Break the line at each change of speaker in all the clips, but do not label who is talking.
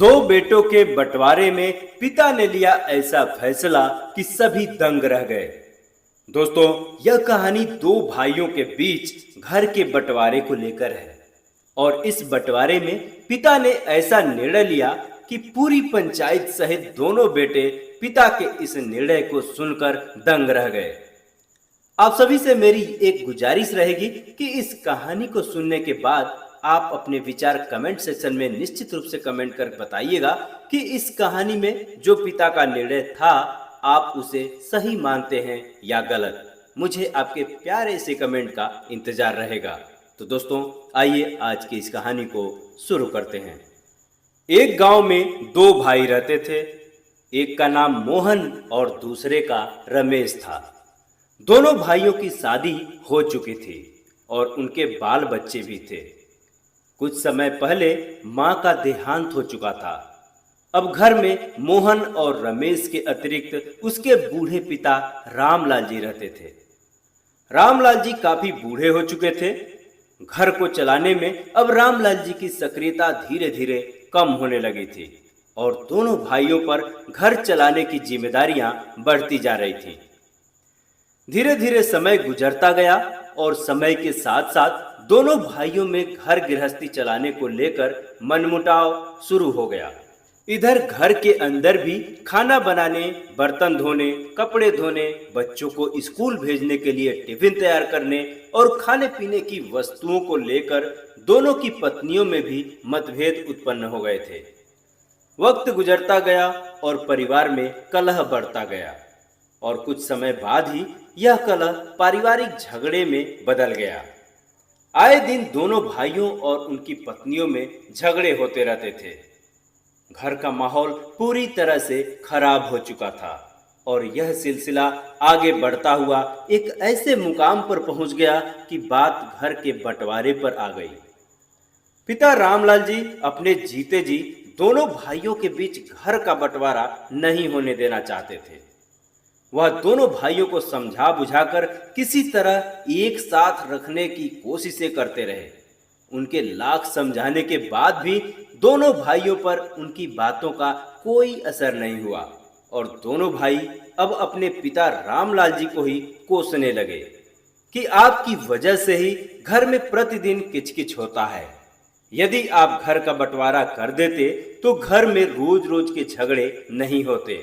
दो बेटों के बंटवारे में पिता ने लिया ऐसा फैसला कि सभी दंग रह गए। दोस्तों, यह कहानी दो भाइयों के बीच घर के बंटवारे को लेकर है और इस बंटवारे में पिता ने ऐसा निर्णय लिया कि पूरी पंचायत सहित दोनों बेटे पिता के इस निर्णय को सुनकर दंग रह गए। आप सभी से मेरी एक गुजारिश रहेगी कि इस कहानी को सुनने के बाद आप अपने विचार कमेंट सेक्शन में निश्चित रूप से कमेंट कर बताइएगा कि इस कहानी में जो पिता का निर्णय था आप उसे सही मानते हैं या गलत। मुझे आपके प्यारे से कमेंट का इंतजार रहेगा। तो दोस्तों, आइए आज की इस कहानी को शुरू करते हैं। एक गांव में दो भाई रहते थे। एक का नाम मोहन और दूसरे का रमेश था। दोनों भाइयों की शादी हो चुकी थी और उनके बाल बच्चे भी थे। कुछ समय पहले मां का देहांत हो चुका था। अब घर में मोहन और रमेश के अतिरिक्त उसके बूढ़े पिता रामलाल जी रहते थे। रामलाल जी काफी बूढ़े हो चुके थे। घर को चलाने में अब रामलाल जी की सक्रियता धीरे धीरे कम होने लगी थी और दोनों भाइयों पर घर चलाने की जिम्मेदारियां बढ़ती जा रही थीं। धीरे धीरे समय गुजरता गया और समय के साथ साथ दोनों भाइयों में घर गृहस्थी चलाने को लेकर मनमुटाव शुरू हो गया। इधर घर के अंदर भी खाना बनाने, बर्तन धोने, कपड़े धोने, बच्चों को स्कूल भेजने के लिए टिफिन तैयार करने और खाने पीने की वस्तुओं को लेकर दोनों की पत्नियों में भी मतभेद उत्पन्न हो गए थे। वक्त गुजरता गया और परिवार में कलह बढ़ता गया और कुछ समय बाद ही यह कलह पारिवारिक झगड़े में बदल गया। आए दिन दोनों भाइयों और उनकी पत्नियों में झगड़े होते रहते थे। घर का माहौल पूरी तरह से खराब हो चुका था और यह सिलसिला आगे बढ़ता हुआ एक ऐसे मुकाम पर पहुंच गया कि बात घर के बंटवारे पर आ गई। पिता रामलाल जी अपने जीते जी दोनों भाइयों के बीच घर का बंटवारा नहीं होने देना चाहते थे। वह दोनों भाइयों को समझा बुझाकर किसी तरह एक साथ रखने की कोशिशें करते रहे। उनके लाख समझाने के बाद भी दोनों भाइयों पर उनकी बातों का कोई असर नहीं हुआ और दोनों भाई अब अपने पिता रामलाल जी को ही कोसने लगे कि आपकी वजह से ही घर में प्रतिदिन किचकिच होता है। यदि आप घर का बंटवारा कर देते तो घर में रोज रोज के झगड़े नहीं होते।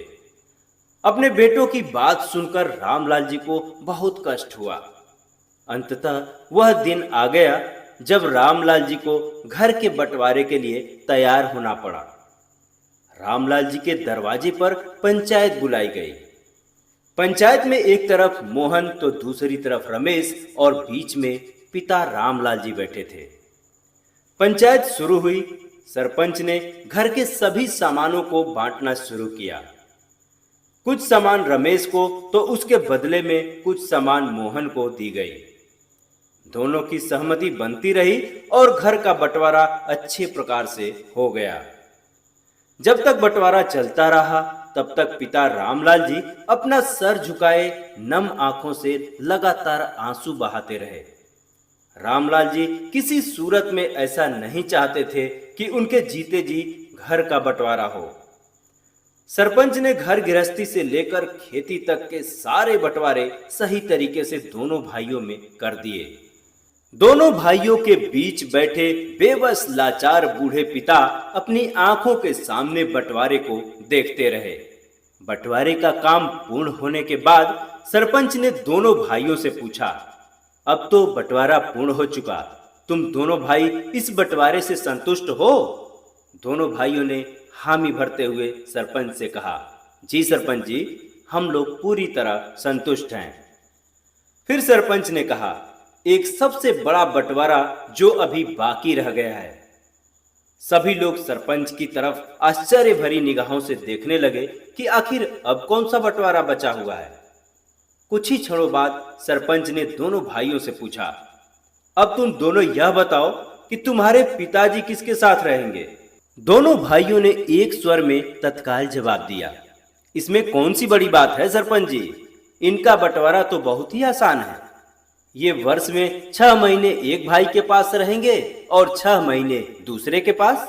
अपने बेटों की बात सुनकर रामलाल जी को बहुत कष्ट हुआ। अंततः वह दिन आ गया जब रामलाल जी को घर के बंटवारे के लिए तैयार होना पड़ा। रामलाल जी के दरवाजे पर पंचायत बुलाई गई। पंचायत में एक तरफ मोहन तो दूसरी तरफ रमेश और बीच में पिता रामलाल जी बैठे थे। पंचायत शुरू हुई। सरपंच ने घर के सभी सामानों को बांटना शुरू किया। कुछ सामान रमेश को तो उसके बदले में कुछ सामान मोहन को दी गई। दोनों की सहमति बनती रही और घर का बंटवारा अच्छे प्रकार से हो गया। जब तक बंटवारा चलता रहा तब तक पिता रामलाल जी अपना सर झुकाए नम आंखों से लगातार आंसू बहाते रहे। रामलाल जी किसी सूरत में ऐसा नहीं चाहते थे कि उनके जीते जी घर का बंटवारा हो। सरपंच ने घर गृहस्थी से लेकर खेती तक के सारे बंटवारे सही तरीके से दोनों भाइयों में कर दिए। दोनों भाइयों के बीच बैठे बेबस लाचार बूढ़े पिता अपनी आंखों के सामने बंटवारे को देखते रहे। बंटवारे का काम पूर्ण होने के बाद सरपंच ने दोनों भाइयों से पूछा, अब तो बंटवारा पूर्ण हो चुका, तुम दोनों भाई इस बंटवारे से संतुष्ट हो? दोनों भाइयों ने हामी भरते हुए सरपंच से कहा, जी सरपंच जी, हम लोग पूरी तरह संतुष्ट हैं। फिर सरपंच ने कहा, एक सबसे बड़ा बंटवारा जो अभी बाकी रह गया है। सभी लोग सरपंच की तरफ आश्चर्य भरी निगाहों से देखने लगे कि आखिर अब कौन सा बंटवारा बचा हुआ है। कुछ ही क्षणों बाद सरपंच ने दोनों भाइयों से पूछा, अब तुम दोनों यह बताओ कि तुम्हारे पिताजी किसके साथ रहेंगे? दोनों भाइयों ने एक स्वर में तत्काल जवाब दिया, इसमें कौन सी बड़ी बात है सरपंच जी, इनका बंटवारा तो बहुत ही आसान है। ये वर्ष में 6 महीने एक भाई के पास रहेंगे और 6 महीने दूसरे के पास।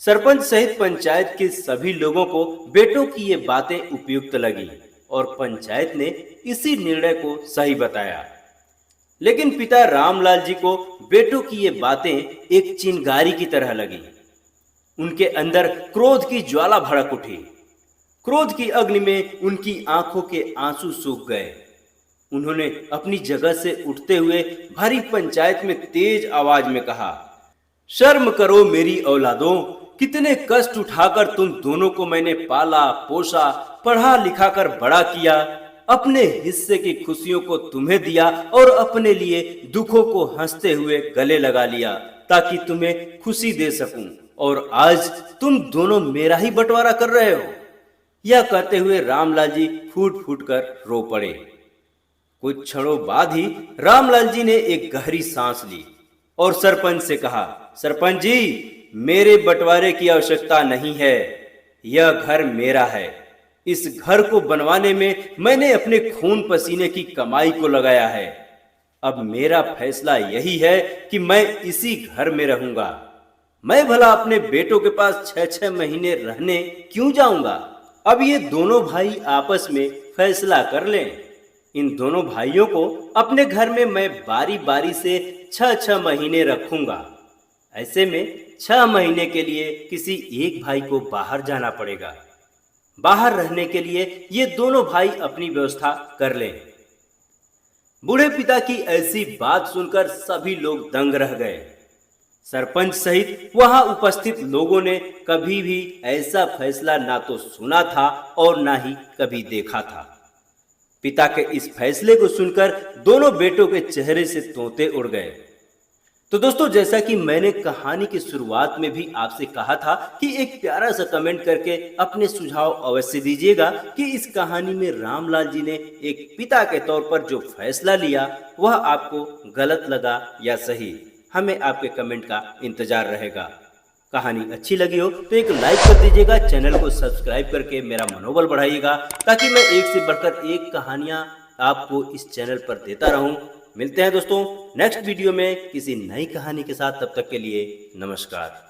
सरपंच सहित पंचायत के सभी लोगों को बेटों की ये बातें उपयुक्त लगी और पंचायत ने इसी निर्णय को सही बताया। लेकिन पिता रामलाल जी को बेटों की ये बातें एक चिंगारी की तरह लगी। उनके अंदर क्रोध की ज्वाला भड़क उठी। क्रोध की अग्नि में उनकी आंखों के आंसू सूख गए। उन्होंने अपनी जगह से उठते हुए भरी पंचायत में तेज आवाज में कहा, शर्म करो मेरी औलादों, कितने कष्ट उठाकर तुम दोनों को मैंने पाला पोसा, पढ़ा लिखा कर बड़ा किया, अपने हिस्से की खुशियों को तुम्हें दिया और अपने लिए दुखों को हंसते हुए गले लगा लिया ताकि तुम्हें खुशी दे सकूं, और आज तुम दोनों मेरा ही बंटवारा कर रहे हो। यह कहते हुए रामलाल जी फूट फूट कर रो पड़े। कुछ क्षणों बाद ही रामलाल जी ने एक गहरी सांस ली और सरपंच से कहा, सरपंच जी, मेरे बंटवारे की आवश्यकता नहीं है, यह घर मेरा है। इस घर को बनवाने में मैंने अपने खून पसीने की कमाई को लगाया है। अब मेरा फैसला यही है कि मैं इसी घर में रहूंगा। मैं भला अपने बेटों के पास 6-6 महीने रहने क्यों जाऊंगा? अब ये दोनों भाई आपस में फैसला कर लें। इन दोनों भाइयों को अपने घर में मैं बारी बारी से 6-6 महीने रखूंगा। ऐसे में 6 महीने के लिए किसी एक भाई को बाहर जाना पड़ेगा। बाहर रहने के लिए ये दोनों भाई अपनी व्यवस्था कर लें। बूढ़े पिता की ऐसी बात सुनकर सभी लोग दंग रह गए। सरपंच सहित वहां उपस्थित लोगों ने कभी भी ऐसा फैसला ना तो सुना था और ना ही कभी देखा था। पिता के इस फैसले को सुनकर दोनों बेटों के चेहरे से तोते उड़ गए। तो दोस्तों, जैसा कि मैंने कहानी की शुरुआत में भी आपसे कहा था कि एक प्यारा सा कमेंट करके अपने सुझाव अवश्य दीजिएगा कि इस कहानी में रामलाल जी ने एक पिता के तौर पर जो फैसला लिया वह आपको गलत लगा या सही। हमें आपके कमेंट का इंतजार रहेगा। कहानी अच्छी लगी हो तो एक लाइक कर दीजिएगा, चैनल को सब्सक्राइब करके मेरा मनोबल बढ़ाइएगा ताकि मैं एक से बढ़कर एक कहानियां आपको इस चैनल पर देता रहूं। मिलते हैं दोस्तों नेक्स्ट वीडियो में किसी नई कहानी के साथ। तब तक के लिए नमस्कार।